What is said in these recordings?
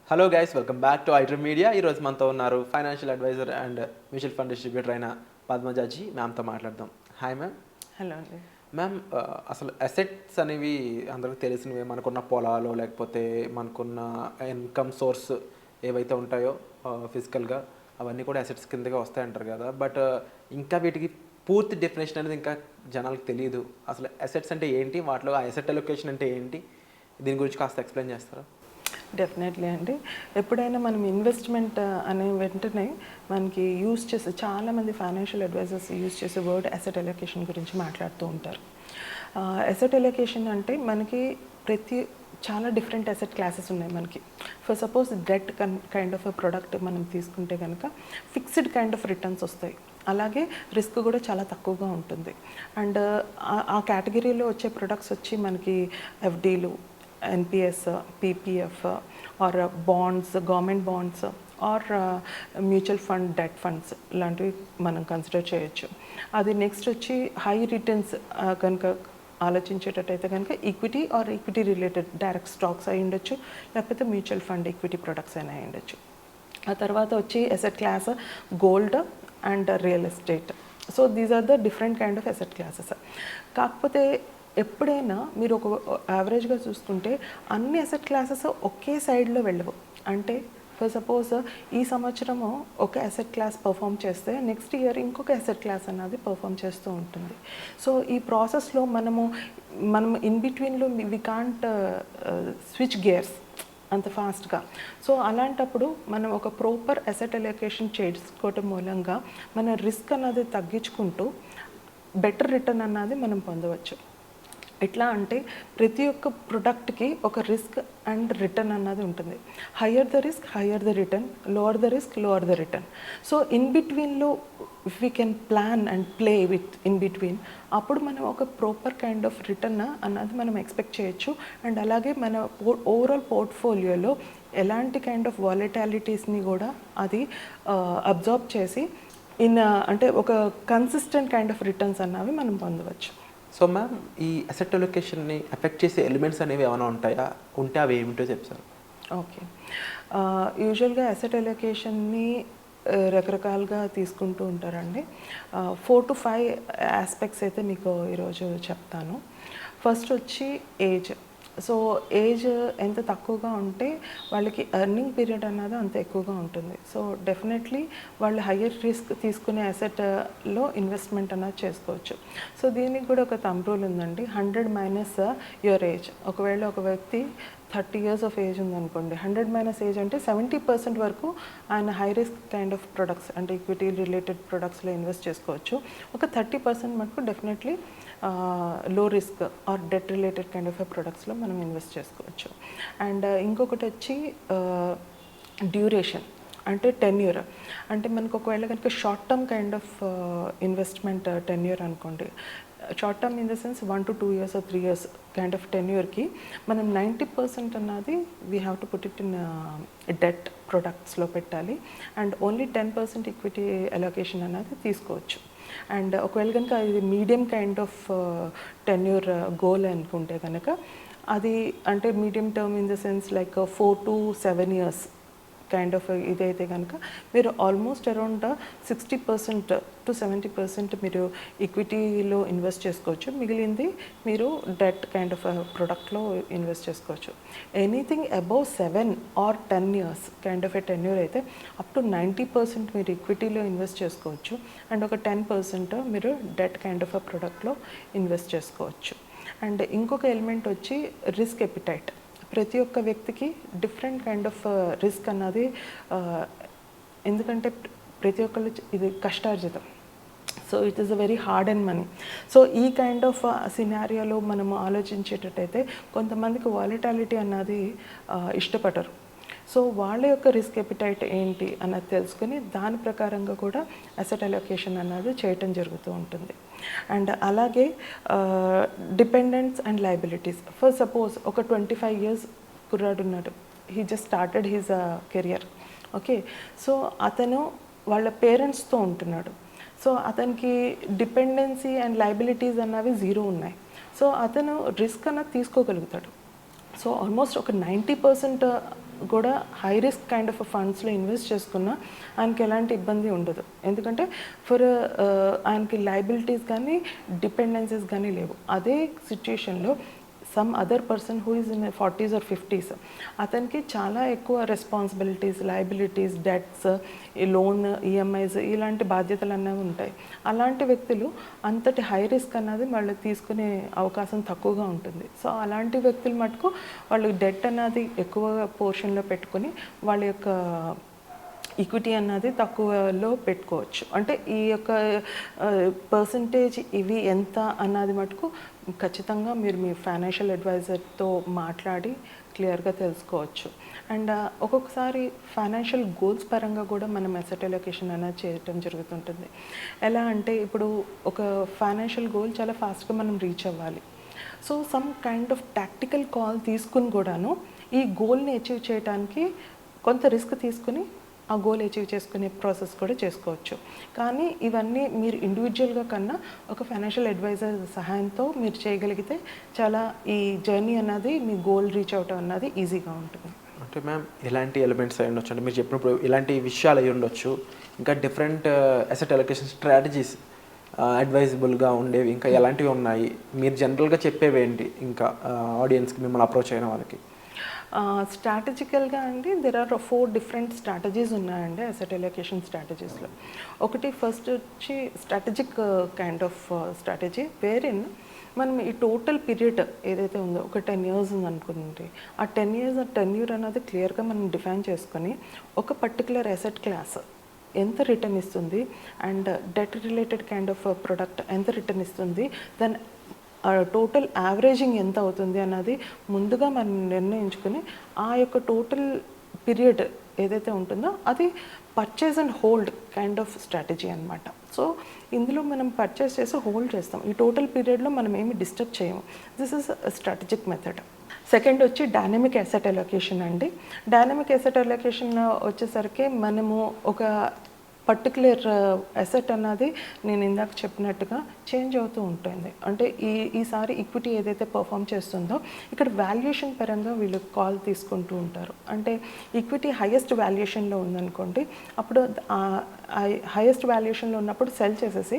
Hello guys, welcome back to iDream media. ఈరోజు మనతో ఉన్నారు financial advisor and mutual fund distributor అయిన పద్మజాజీ. మ్యామ్తో మాట్లాడదాం. Hi ma'am. హలో అండి. మ్యామ్, అసలు అసెట్స్ అనేవి అందరికీ తెలిసినవే. మనకున్న పొలాలు, లేకపోతే మనకున్న ఇన్కమ్ సోర్స్ ఏవైతే ఉంటాయో ఫిజికల్గా, అవన్నీ కూడా అసెట్స్ కిందగా వస్తాయంటారు కదా. బట్ ఇంకా వీటికి పూర్తి డెఫినేషన్ అనేది ఇంకా జనాలకు తెలియదు. అసలు అసెట్స్ అంటే ఏంటి, వాటిలో ఆ అసెట్ అలొకేషన్ అంటే ఏంటి, దీని గురించి కాస్త ఎక్స్ప్లెయిన్ చేస్తారా? డెఫినెట్లీ అండి. ఎప్పుడైనా మనం ఇన్వెస్ట్మెంట్ అనే వెంటనే మనకి యూజ్ చేసే చాలామంది ఫైనాన్షియల్ అడ్వైజర్స్ యూజ్ చేసే వర్డ్ అసెట్ అలొకేషన్ గురించి మాట్లాడుతూ ఉంటారు. అసెట్ అలొకేషన్ అంటే మనకి చాలా డిఫరెంట్ అసెట్ క్లాసెస్ ఉన్నాయి మనకి. For suppose debt kind of product మనం తీసుకుంటే కనుక ఫిక్స్డ్ కైండ్ ఆఫ్ రిటర్న్స్ వస్తాయి. అలాగే రిస్క్ కూడా చాలా తక్కువగా ఉంటుంది. అండ్ ఆ కేటగిరీలో వచ్చే ప్రొడక్ట్స్ వచ్చి మనకి ఎఫ్డీలు, NPS, PPF or bonds, government bonds or mutual fund, debt funds లాంటివి మనం కన్సిడర్ చేయొచ్చు. అది నెక్స్ట్ వచ్చి హై రిటర్న్స్ కనుక ఆలోచించేటట్టయితే కనుక equity are equity related direct stocks అయి ఉండొచ్చు, లేకపోతే మ్యూచువల్ ఫండ్ ఈక్విటీ ప్రొడక్ట్స్ అయినా అయి ఉండొచ్చు. ఆ తర్వాత వచ్చి asset class gold and real estate. So these are the different kind of asset classes. కాకపోతే ఎప్పుడైనా మీరు ఒక యావరేజ్గా చూసుకుంటే అన్ని అసెట్ క్లాసెస్ ఒకే సైడ్లో వెళ్ళవు. అంటే ఫర్ సపోజ్ ఈ సంవత్సరము ఒక అసెట్ క్లాస్ పర్ఫామ్ చేస్తే నెక్స్ట్ ఇయర్ ఇంకొక అసెట్ క్లాస్ అన్నది పర్ఫామ్ చేస్తూ ఉంటుంది. సో ఈ ప్రాసెస్లో మనం ఇన్ బిట్వీన్లో వి కాంట్ స్విచ్ గేర్స్ అంత ఫాస్ట్గా. సో అలాంటప్పుడు మనం ఒక ప్రాపర్ అసెట్ అలొకేషన్ చేసుకోవటం మూలంగా మన రిస్క్ అన్నది తగ్గించుకుంటూ బెటర్ రిటర్న్ అన్నది మనం పొందవచ్చు. ఎట్లా అంటే ప్రతి ఒక్క ప్రొడక్ట్కి ఒక రిస్క్ అండ్ రిటర్న్ అన్నది ఉంటుంది. Higher the risk, higher the return, lower the risk, lower the return. So in బిట్వీన్లో if we can plan and play with in between, అప్పుడు మనం ఒక ప్రాపర్ కైండ్ ఆఫ్ రిటర్న్ అన్నది మనం ఎక్స్పెక్ట్ చేయొచ్చు. And అలాగే మన ఓవరాల్ పోర్ట్ఫోలియోలో ఎలాంటి కైండ్ ఆఫ్ వాలటాలిటీస్ని కూడా అది అబ్జర్వ్ చేసి అంటే ఒక కన్సిస్టెంట్ కైండ్ ఆఫ్ రిటర్న్స్ అన్నవి మనం పొందవచ్చు. సో మ్యామ్, ఈ అసెట్ అలొకేషన్ని ఎఫెక్ట్ చేసే ఎలిమెంట్స్ అనేవి ఏమైనా ఉంటాయా? ఉంటే అవి ఏమిటో చెప్తారు? ఓకే. యూజువల్గా అసెట్ అలొకేషన్ని రకరకాలుగా తీసుకుంటూ ఉంటారండి. 4 to 5 ఆస్పెక్ట్స్ అయితే మీకు ఈరోజు చెప్తాను. ఫస్ట్ వచ్చి ఏజ్. సో ఏజ్ ఎంత తక్కువగా ఉంటే వాళ్ళకి ఎర్నింగ్ పీరియడ్ అన్నది అంత ఎక్కువగా ఉంటుంది. సో డెఫినెట్లీ వాళ్ళు హయ్యర్ రిస్క్ తీసుకునే అసెట్లో ఇన్వెస్ట్మెంట్ అన్నది చేసుకోవచ్చు. సో దీనికి కూడా ఒక థంబ్ రూల్ ఉందండి, 100 మైనస్ యువర్ ఏజ్. ఒకవేళ ఒక వ్యక్తి 30 years ఆఫ్ ఏజ్ ఉందనుకోండి, 100 మైనస్ ఏజ్ అంటే 70% వరకు ఆయన high risk kind of products అంటే ఈక్విటీ రిలేటెడ్ ప్రొడక్ట్స్లో ఇన్వెస్ట్ చేసుకోవచ్చు. ఒక 30% మటుకు definitely low risk or debt related kind of ప్రొడక్ట్స్లో మనం ఇన్వెస్ట్ చేసుకోవచ్చు. అండ్ ఇంకొకటి వచ్చి డ్యూరేషన్ అంటే టెన్యూర్. అంటే మనకు ఒకవేళ కనుక short term kind of investment tenure అనుకోండి, short term in the sense 1 to 2 years or 3 years kind of టెన్యూర్కి మనం 90% అన్నది we have to put it in debt ప్రొడక్ట్స్లో పెట్టాలి. అండ్ ఓన్లీ 10% ఈక్విటీ అలొకేషన్ అన్నది తీసుకోవచ్చు. అండ్ ఒకవేళ కనుక ఇది medium kind of tenure goal అనుకుంటే కనుక అది అంటే medium term in the sense like 4 to 7 years kind of ఇదైతే కనుక మీరు ఆల్మోస్ట్ అరౌండ్ 60% to 70% మీరు ఈక్విటీలో ఇన్వెస్ట్ చేసుకోవచ్చు. మిగిలింది మీరు డెట్ కైండ్ ఆఫ్ ప్రొడక్ట్లో ఇన్వెస్ట్ చేసుకోవచ్చు. Anything above 7 or 10 years kind of a tenure అయితే అప్ టు 90% మీరు ఈక్విటీలో ఇన్వెస్ట్ చేసుకోవచ్చు. అండ్ ఒక 10% మీరు డెట్ కైండ్ ఆఫ్ ప్రొడక్ట్లో ఇన్వెస్ట్ చేసుకోవచ్చు. అండ్ ఇంకొక ఎలిమెంట్ వచ్చి రిస్క్ ఎపిటైట్. ప్రతి ఒక్క వ్యక్తికి డిఫరెంట్ కైండ్ ఆఫ్ రిస్క్ అన్నది, ఎందుకంటే ప్రతి ఒక్కళ్ళు ఇది కష్టార్జితం. So it is a very hard and money. So ఈ కైండ్ ఆఫ్ సినారియోలో మనము ఆలోచించేటట్టయితే కొంతమందికి వాలటాలిటీ అన్నది ఇష్టపడరు. సో వాళ్ళ యొక్క రిస్క్ ఎపిటైట్ ఏంటి అన్నది తెలుసుకుని దాని ప్రకారంగా కూడా అసెట్ అలొకేషన్ అన్నది చేయటం జరుగుతూ ఉంటుంది. అండ్ అలాగే dependence and liabilities. For suppose ఒక 25 years కుర్రాడు ఉన్నాడు, he just started his career. Okay, so అతను వాళ్ళ పేరెంట్స్తో ఉంటున్నాడు. సో అతనికి డిపెండెన్సీ అండ్ లయబిలిటీస్ అన్నవి 0 ఉన్నాయి. సో అతను రిస్క్ అన్నది తీసుకోగలుగుతాడు. సో ఆల్మోస్ట్ ఒక 90% కూడా హై రిస్క్ కైండ్ ఆఫ్ ఫండ్స్లో ఇన్వెస్ట్ చేసుకున్నా ఆయనకి ఎలాంటి ఇబ్బంది ఉండదు. ఎందుకంటే ఫర్ ఆయనకి లయబిలిటీస్ కానీ డిపెండెన్సీస్ కానీ లేవు. అదే సిచ్యుయేషన్లో some other person who is in 40s or 50s అతనికి చాలా ఎక్కువ రెస్పాన్సిబిలిటీస్, లయబిలిటీస్, డెట్స్, ఈ లోన్, ఈఎంఐస్ ఇలాంటి బాధ్యతలు అనేవి ఉంటాయి. అలాంటి వ్యక్తులు అంతటి హై రిస్క్ అన్నది వాళ్ళు తీసుకునే అవకాశం తక్కువగా ఉంటుంది. సో అలాంటి వ్యక్తులు మటుకు వాళ్ళు డెట్ అన్నది ఎక్కువ పోర్షన్లో పెట్టుకొని వాళ్ళ యొక్క ఈక్విటీ అన్నది తక్కువలో పెట్టుకోవచ్చు. అంటే ఈ యొక్క పర్సంటేజ్ ఇవి ఎంత అన్నది మటుకు ఖచ్చితంగా మీరు మీ ఫైనాన్షియల్ అడ్వైజర్తో మాట్లాడి క్లియర్గా తెలుసుకోవచ్చు. అండ్ ఒక్కొక్కసారి ఫైనాన్షియల్ గోల్స్ పరంగా కూడా మనం అసెట్ అలొకేషన్ అనేది చేయటం జరుగుతుంటుంది. ఎలా అంటే ఇప్పుడు ఒక ఫైనాన్షియల్ గోల్ చాలా ఫాస్ట్గా మనం రీచ్ అవ్వాలి. So some kind of tactical call తీసుకుని కూడాను ఈ గోల్ని అచీవ్ చేయడానికి కొంత రిస్క్ తీసుకుని ఆ గోల్ అచీవ్ చేసుకునే ప్రాసెస్ కూడా చేసుకోవచ్చు. కానీ ఇవన్నీ మీరు ఇండివిజువల్గా కన్నా ఒక ఫైనాన్షియల్ అడ్వైజర్ సహాయంతో మీరు చేయగలిగితే చాలా ఈ జర్నీ అన్నది మీ గోల్ రీచ్ అవటం అన్నది ఈజీగా ఉంటుంది. అంటే మ్యామ్ ఎలాంటి ఎలిమెంట్స్ అయి ఉండొచ్చు అంటే మీరు చెప్పినప్పుడు ఇలాంటి విషయాలు అయి ఉండొచ్చు, ఇంకా డిఫరెంట్ అసెట్ అలొకేషన్ స్ట్రాటజీస్ అడ్వైజబుల్గా ఉండేవి ఇంకా ఎలాంటివి ఉన్నాయి, మీరు జనరల్గా చెప్పేవి ఏంటి ఇంకా ఆడియన్స్కి మిమ్మల్ని అప్రోచ్ అయిన వాళ్ళకి? స్ట్రాటజికల్గా అండి దెర్ ఆర్ 4 డిఫరెంట్ స్ట్రాటజీస్ ఉన్నాయండి అసెట్ అలొకేషన్ స్ట్రాటజీస్లో. ఒకటి ఫస్ట్ వచ్చి strategic kind of strategy wherein మనం ఈ టోటల్ పీరియడ్ ఏదైతే ఉందో ఒక 10 years ఉందనుకుంటే ఆ 10 years టెన్యూర్ అనేది క్లియర్గా మనం డిఫైన్ చేసుకొని ఒక పర్టికులర్ అసెట్ క్లాస్ ఎంత రిటర్న్ ఇస్తుంది and debt related kind of product ఎంత రిటర్న్ ఇస్తుంది, దెన్ టోటల్ యావరేజింగ్ ఎంత అవుతుంది అన్నది ముందుగా మనం నిర్ణయించుకొని ఆ యొక్క టోటల్ పీరియడ్ ఏదైతే ఉంటుందో అది purchase and hold kind of strategy అనమాట. సో ఇందులో మనం పర్చేస్ చేసి హోల్డ్ చేస్తాం, ఈ టోటల్ పీరియడ్లో మనం ఏమి డిస్టర్బ్ చేయము. This is strategic method. Second వచ్చి డైనమిక్ అసెట్ అలొకేషన్ అండి. డైనమిక్ అసెట్ అలొకేషన్ వచ్చేసరికి మనము ఒక పర్టికులర్ అసెట్ అన్నది నేను ఇందాక చెప్పినట్టుగా చేంజ్ అవుతూ ఉంటుంది. అంటే ఈసారి ఈక్విటీ ఏదైతే పర్ఫామ్ చేస్తుందో ఇక్కడ వాల్యుయేషన్ పరంగా వీళ్ళు కాల్ తీసుకుంటూ ఉంటారు. అంటే ఈక్విటీ హైయెస్ట్ వాల్యుయేషన్లో ఉందనుకోండి, అప్పుడు హైయెస్ట్ వాల్యుయేషన్లో ఉన్నప్పుడు సెల్ చేసేసి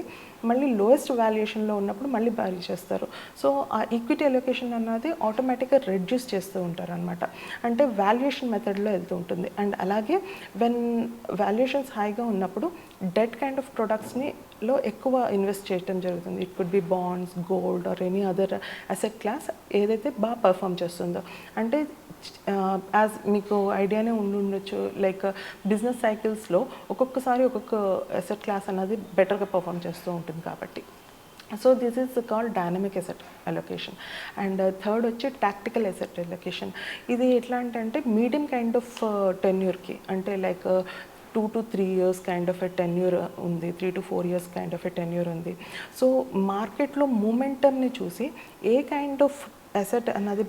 మళ్ళీ లోయెస్ట్ వాల్యుయేషన్లో ఉన్నప్పుడు మళ్ళీ బై చేస్తారు. సో ఆ ఈక్విటీ అలొకేషన్ అన్నది ఆటోమేటిక్గా రెడ్యూస్ చేస్తూ ఉంటారు అనమాట. అంటే వాల్యుయేషన్ మెథడ్లో వెళ్తూ ఉంటుంది. అండ్ అలాగే వెన్ వాల్యుయేషన్స్ హైగా ఉన్నప్పుడు డెట్ కైండ్ ఆఫ్ ప్రొడక్ట్స్ని లో ఎక్కువ ఇన్వెస్ట్ చేయడం జరుగుతుంది. It could be bonds, gold or any other asset class ఏదైతే బాగా పర్ఫామ్ చేస్తుందో. అంటే యాజ్ మీకు ఐడియానే ఉండొచ్చు, లైక్ బిజినెస్ సైకిల్స్లో ఒక్కొక్కసారి ఒక్కొక్క అసెట్ క్లాస్ అనేది బెటర్గా పర్ఫామ్ చేస్తూ ఉంటుంది కాబట్టి. So this is called dynamic asset allocation. And third వచ్చి టాక్టికల్ అసెట్ అలొకేషన్. ఇది ఎట్లా అంటే మీడియం కైండ్ ఆఫ్ టెన్యూర్కి, అంటే like 2 to 3 years kind of a tenure ఉంది, 3 to 4 years kind of a tenure ఉంది. సో మార్కెట్లో మూమెంటమ్ని చూసి ఏ కైండ్ ఆఫ్ అసెట్ అన్నది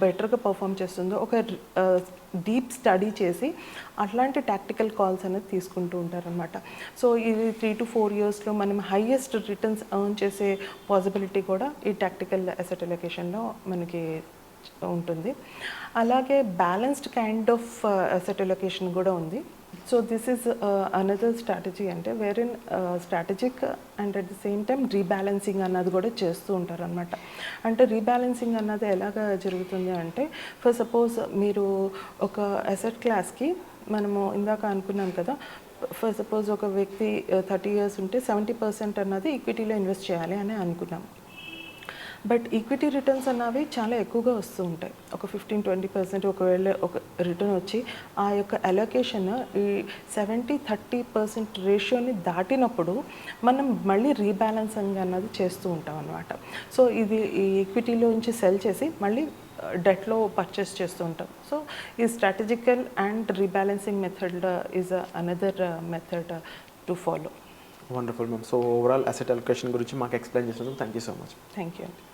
బెటర్గా పర్ఫామ్ చేస్తుందో ఒక డీప్ స్టడీ చేసి అట్లాంటి టాక్టికల్ కాల్స్ అనేది తీసుకుంటూ ఉంటారనమాట. సో ఇది 3 to 4 yearsలో మనం హైయెస్ట్ రిటర్న్స్ ఎర్న్ చేసే పాసిబిలిటీ కూడా ఈ టాక్టికల్ అసెట్ అలొకేషన్లో మనకి ఉంటుంది. అలాగే balanced kind of asset allocation కూడా ఉంది. So this is another strategy, అంటే wherein strategic and at the same time rebalancing అన్నది కూడా చేస్తూ ఉంటారు అనమాట. అంటే రీబ్యాలెన్సింగ్ అన్నది ఎలాగ జరుగుతుంది అంటే, ఫర్ సపోజ్ మీరు ఒక అసెట్ క్లాస్కి మనము ఇందాక అనుకున్నాం కదా, ఫర్ సపోజ్ ఒక వ్యక్తి 30 years ఉంటే 70% అన్నది ఈక్విటీలో ఇన్వెస్ట్ చేయాలి అని అనుకున్నాం. బట్ ఈక్విటీ రిటర్న్స్ అన్నవి చాలా ఎక్కువగా వస్తూ ఉంటాయి. ఒక 15-20% ఒకవేళ ఒక రిటర్న్ వచ్చి ఆ యొక్క అలొకేషన్ ఈ 70-30% రేషియోని దాటినప్పుడు మనం మళ్ళీ రీబ్యాలెన్సింగ్ అన్నది చేస్తూ ఉంటాం అన్నమాట. సో ఇది ఈ ఈక్విటీలోంచి సెల్ చేసి మళ్ళీ డెట్లో పర్చేస్ చేస్తూ ఉంటాం. సో ఈ strategical and rebalancing method is another method to follow. Wonderful ma'am. So overall asset allocation గురించి మాకు ఎక్స్ప్లెయిన్ చేసినందుకు thank you so much. Thank you అండి.